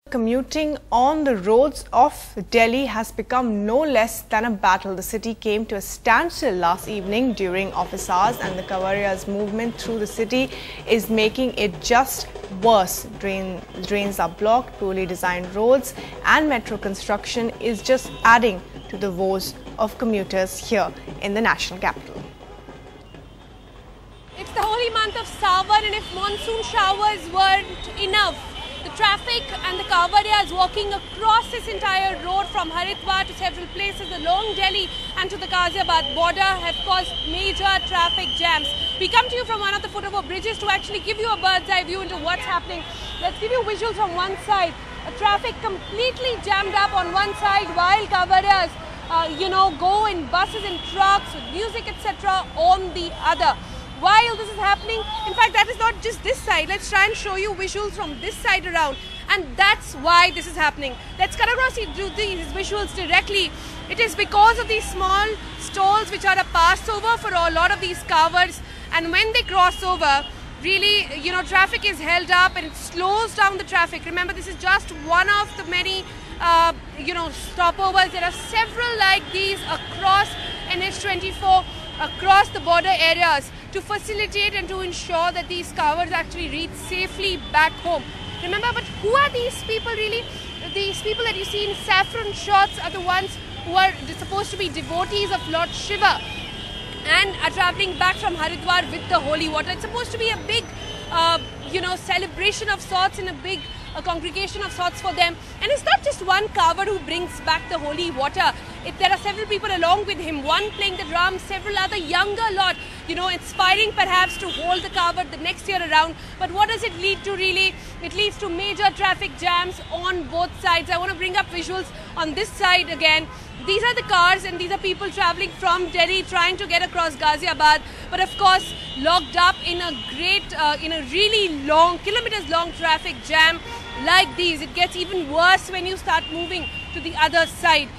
Commuting on the roads of Delhi has become no less than a battle. The city came to a standstill last evening during office hours, and the Kavariya's movement through the city is making it just worse. Drains are blocked, poorly designed roads and metro construction is just adding to the woes of commuters here in the national capital. It's the holy month of Sawan, and if monsoon showers weren't enough, the traffic and the Kavariyas walking across this entire road from Haridwar to several places along Delhi and to the Ghaziabad border have caused major traffic jams. We come to you from one of the foot-over bridges to actually give you a bird's-eye view into what's happening. Let's give you visuals from one side. Traffic completely jammed up on one side while Kavariyas, go in buses and trucks with music, etc. on the other. While this is happening, in fact, that is not just this side. Let's try and show you visuals from this side around, and that's why this is happening. Let's cut across these visuals directly. It is because of these small stalls which are a passover for a lot of these covers, and when they cross over, really, traffic is held up and it slows down the traffic. Remember, this is just one of the many, stopovers. There are several like these across NH24, across the border areas, to facilitate and to ensure that these covers actually reach safely back home. Remember, but who are these people really? These people that you see in saffron shirts are the ones who are supposed to be devotees of Lord Shiva and are travelling back from Haridwar with the holy water. It's supposed to be a big, celebration of sorts and a big congregation of sorts for them. And it's not just one kavar who brings back the holy water. There are several people along with him, one playing the drums, several other younger lot, inspiring perhaps to hold the kavar the next year around. But what does it lead to really? It leads to major traffic jams on both sides. I want to bring up visuals on this side again. These are the cars and these are people travelling from Delhi trying to get across Ghaziabad, but of course locked up in a really long, kilometers long traffic jam like these. It gets even worse when you start moving to the other side.